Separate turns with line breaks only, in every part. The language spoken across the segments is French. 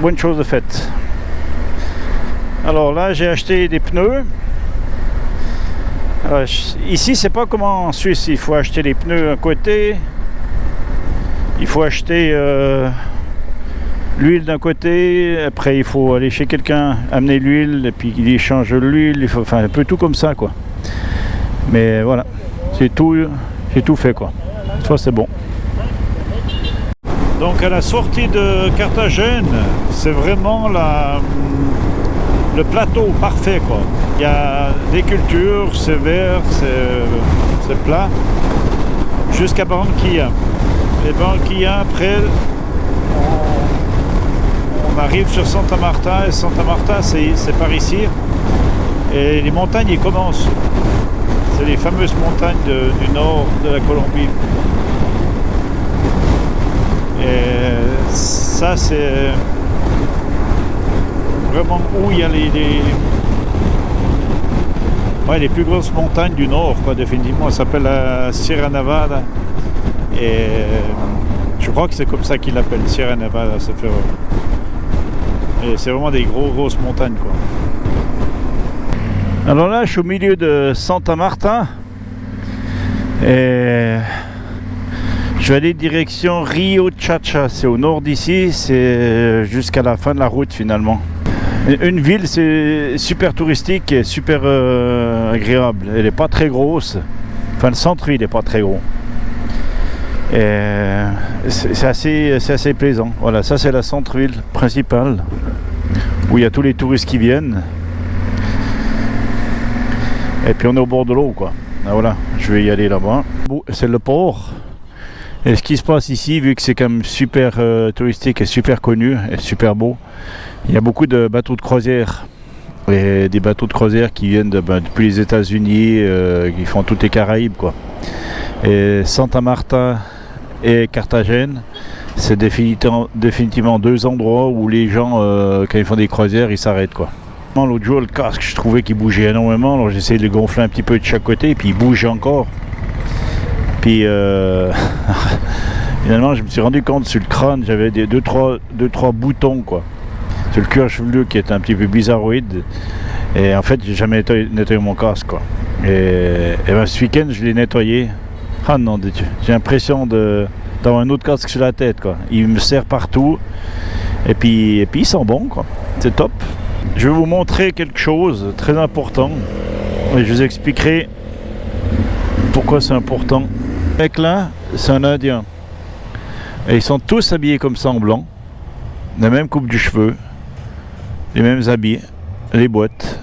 Bonne chose de faite. Alors là, j'ai acheté des pneus. Alors, ici, c'est pas comme en Suisse. Il faut acheter les pneus d'un côté. Il faut acheter l'huile d'un côté. Après, il faut aller chez quelqu'un, amener l'huile, et puis il échange l'huile. Il faut, enfin, un peu tout comme ça, quoi. Mais voilà, c'est tout fait, quoi. Ça, c'est bon. Donc à la sortie de Carthagène, c'est vraiment le plateau parfait, quoi. Il y a des cultures, c'est vert, c'est plat, jusqu'à Barranquilla. Et Barranquilla, après, on arrive sur Santa Marta, et Santa Marta, c'est par ici. Et les montagnes, ils commencent. C'est les fameuses montagnes du nord de la Colombie. Et ça, c'est vraiment où il y a les plus grosses montagnes du nord, quoi, définitivement. Ça s'appelle la Sierra Nevada. Et je crois que c'est comme ça qu'ils l'appellent, Sierra Nevada. Et c'est vraiment des grosses montagnes, quoi. Alors là, je suis au milieu de Santa Marta. Et je vais aller direction Rio Chacha, c'est au nord d'ici, c'est jusqu'à la fin de la route finalement. Une ville, c'est super touristique et super agréable. Elle n'est pas très grosse, enfin le centre-ville n'est pas très gros. Et c'est assez plaisant. Voilà, ça c'est la centre-ville principale où il y a tous les touristes qui viennent. Et puis on est au bord de l'eau, quoi. Ah, voilà, je vais y aller là-bas. Bon, c'est le port. Et ce qui se passe ici, vu que c'est quand même super touristique et super connu et super beau, il y a beaucoup de bateaux de croisière. Et des bateaux de croisière qui viennent depuis les États-Unis, qui font toutes les Caraïbes, quoi. Et Santa Marta et Carthagène, c'est définitivement deux endroits où les gens, quand ils font des croisières, ils s'arrêtent, quoi. L'autre jour, le casque, je trouvais qu'il bougeait énormément, alors j'ai essayé de le gonfler un petit peu de chaque côté, et puis il bougeait encore. Puis finalement je me suis rendu compte sur le crâne, j'avais deux, trois boutons, quoi, sur le cuir chevelu qui était un petit peu bizarroïde. Et en fait j'ai jamais nettoyé mon casque, quoi. Et ben, ce week-end je l'ai nettoyé. Ah non, j'ai l'impression d'avoir un autre casque sur la tête, quoi. Il me sert partout. Et puis il sent bon, quoi. C'est top. Je vais vous montrer quelque chose de très important. Et je vous expliquerai pourquoi c'est important. Ce mec là, c'est un Indien. Et ils sont tous habillés comme ça en blanc. La même coupe du cheveu. Les mêmes habits. Les boîtes.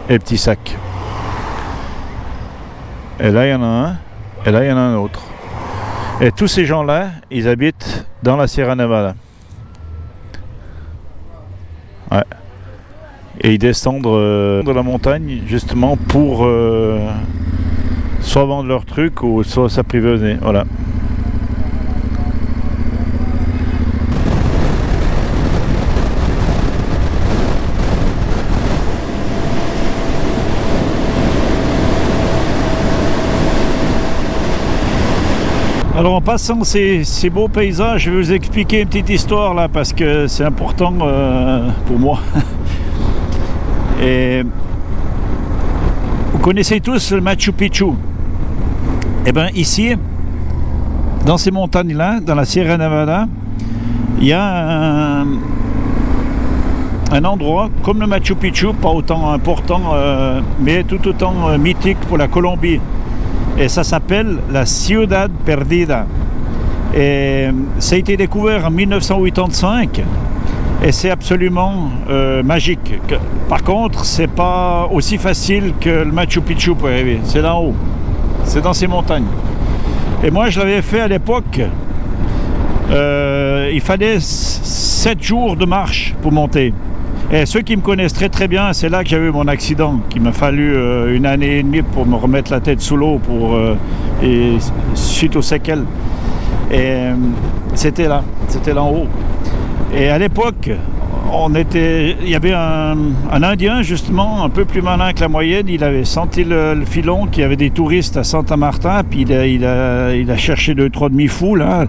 Et les petits sacs. Et là il y en a un. Et là il y en a un autre. Et tous ces gens là, ils habitent dans la Sierra Nevada. Ouais. Et ils descendent de la montagne justement pour soit vendre leurs trucs ou soit s'apprivoiser. Voilà. Alors en passant ces beaux paysages, je vais vous expliquer une petite histoire là parce que c'est important pour moi. Et vous connaissez tous le Machu Picchu. Et bien ici, dans ces montagnes-là, dans la Sierra Nevada, il y a un endroit comme le Machu Picchu, pas autant important, mais tout autant mythique pour la Colombie. Et ça s'appelle la Ciudad Perdida. Et ça a été découvert en 1985. Et c'est absolument magique. Par contre, c'est pas aussi facile que le Machu Picchu pour arriver. C'est là haut. C'est dans ces montagnes. Et moi, je l'avais fait à l'époque. Il fallait 7 jours de marche pour monter. Et ceux qui me connaissent très très bien, c'est là que j'ai eu mon accident, qu'il m'a fallu 1 année et demie pour me remettre la tête sous l'eau et suite aux séquelles. Et c'était là en haut. Et à l'époque, il y avait un Indien justement, un peu plus malin que la moyenne. Il avait senti le filon qu'il y avait des touristes à Santa Marta, puis il a cherché 2-3 demi-fous là.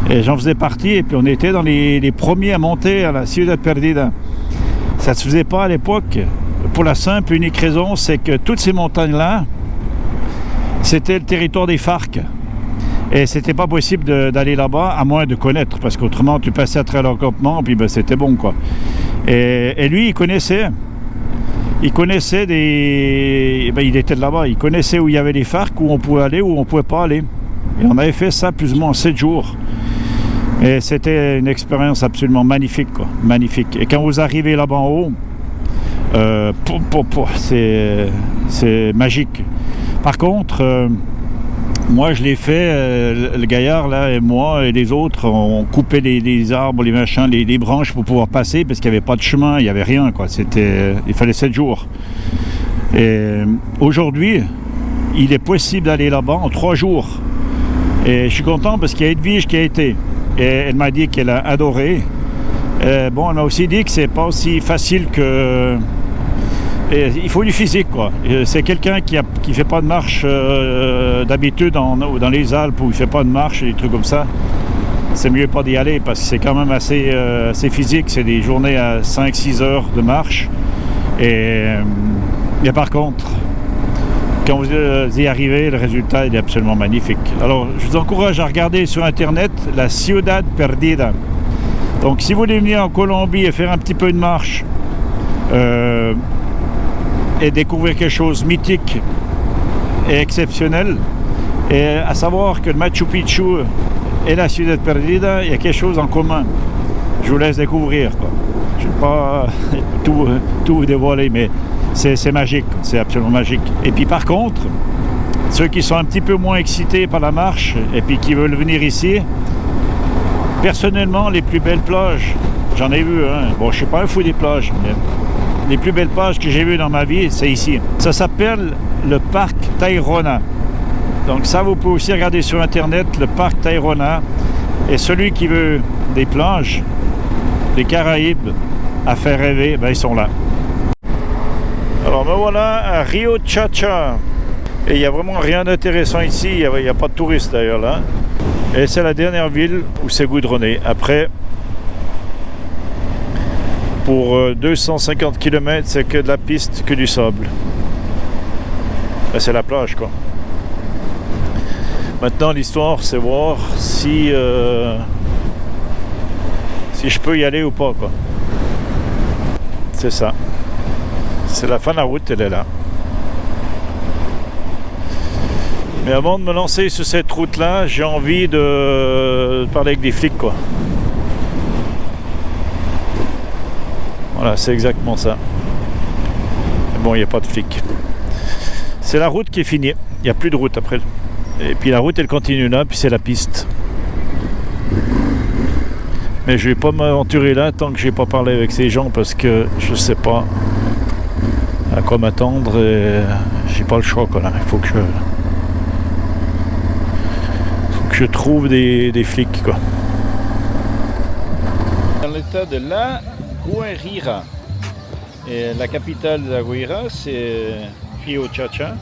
Et j'en faisais partie, et puis on était dans les premiers à monter à la Ciudad Perdida. Ça ne se faisait pas à l'époque, pour la simple et unique raison, c'est que toutes ces montagnes-là, c'était le territoire des FARC. Et c'était pas possible d'aller là-bas, à moins de connaître, parce qu'autrement, tu passais à travers leur campement, puis ben, c'était bon, quoi. Et lui, il connaissait des... Ben, il était de là-bas, il connaissait où il y avait les FARC, où on pouvait aller, où on pouvait pas aller. Et on avait fait ça plus ou moins en 7 jours. Et c'était une expérience absolument magnifique, quoi. Magnifique. Et quand vous arrivez là-bas en haut, c'est magique. Par contre, moi je l'ai fait, le gaillard là et moi et les autres, on coupait les arbres, les machins, les branches pour pouvoir passer parce qu'il n'y avait pas de chemin, il n'y avait rien, quoi. Il fallait 7 jours. Et aujourd'hui, il est possible d'aller là-bas en 3 jours. Et je suis content parce qu'il y a Edwige qui a été. Et elle m'a dit qu'elle a adoré. Bon, elle m'a aussi dit que c'est pas aussi facile que... Et il faut du physique, quoi. C'est quelqu'un qui fait pas de marche d'habitude dans les Alpes où il fait pas de marche et des trucs comme ça. C'est mieux pas d'y aller parce que c'est quand même assez physique. C'est des journées à 5-6 heures de marche. Et par contre, quand vous y arrivez, le résultat il est absolument magnifique. Alors, je vous encourage à regarder sur Internet la Ciudad Perdida. Donc, si vous voulez venir en Colombie et faire un petit peu de marche et découvrir quelque chose de mythique et exceptionnel, et à savoir que le Machu Picchu et la Ciudad Perdida, il y a quelque chose en commun. Je vous laisse découvrir, quoi. Je ne vais pas tout vous dévoiler, mais c'est magique, c'est absolument magique. Et puis par contre, ceux qui sont un petit peu moins excités par la marche et puis qui veulent venir ici, personnellement, les plus belles plages, j'en ai vu, hein. Bon, je ne suis pas un fou des plages, mais les plus belles plages que j'ai vues dans ma vie, c'est ici. Ça s'appelle le parc Tayrona. Donc ça, vous pouvez aussi regarder sur Internet, le parc Tayrona. Et celui qui veut des plages, des Caraïbes, à faire rêver, ben ils sont là. Alors me voilà à Rio Chacha. Et il n'y a vraiment rien d'intéressant ici, il n'y a pas de touristes d'ailleurs là. Et c'est la dernière ville où c'est goudronné. Après, pour 250 km, c'est que de la piste, que du sable. Ben, c'est la plage, quoi. Maintenant, l'histoire, c'est voir si je peux y aller ou pas, quoi. C'est ça. C'est la fin de la route, elle est là. Mais avant de me lancer sur cette route-là, j'ai envie de parler avec des flics, quoi. Voilà, c'est exactement ça. Mais bon, il n'y a pas de flics. C'est la route qui est finie. Il n'y a plus de route après. Et puis la route, elle continue là, puis c'est la piste. Mais je ne vais pas m'aventurer là tant que je n'ai pas parlé avec ces gens parce que je ne sais pas à quoi m'attendre et j'ai pas le choix, quoi, là. Il faut que je trouve des flics, quoi. Dans l'état de La Guajira. Et la capitale de La Guajira, c'est Rio Chacha.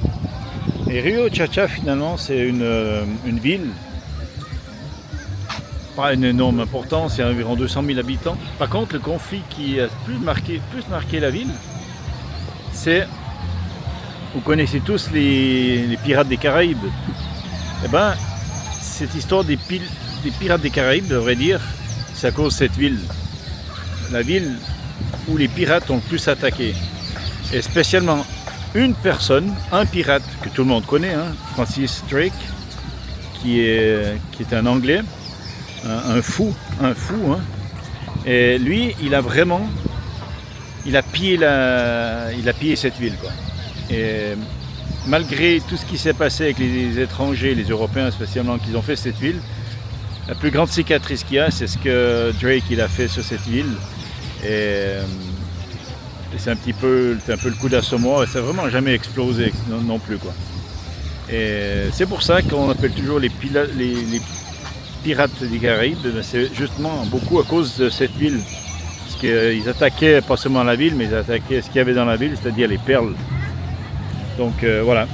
Et Rio Chacha, finalement, c'est une ville. Pas une énorme importance, il y a environ 200 000 habitants. Par contre, le conflit qui a plus marqué la ville, c'est, vous connaissez tous les pirates des Caraïbes. Eh ben, cette histoire des pirates des Caraïbes, devrait dire, c'est à cause de cette ville. La ville où les pirates ont le plus attaqué. Et spécialement une personne, un pirate que tout le monde connaît, hein, Francis Drake, qui est un Anglais, un fou, hein. Et lui, il a pillé cette ville, quoi. Et malgré tout ce qui s'est passé avec les étrangers, les Européens spécialement, qu'ils ont fait cette ville, la plus grande cicatrice qu'il y a, c'est ce que Drake il a fait sur cette ville. Et c'est un peu le coup d'assommoir et ça n'a vraiment jamais explosé non plus, quoi. Et c'est pour ça qu'on appelle toujours les pirates des Caraïbes, c'est justement beaucoup à cause de cette ville. Parce qu'ils attaquaient pas seulement la ville, mais ils attaquaient ce qu'il y avait dans la ville, c'est-à-dire les perles. Donc voilà.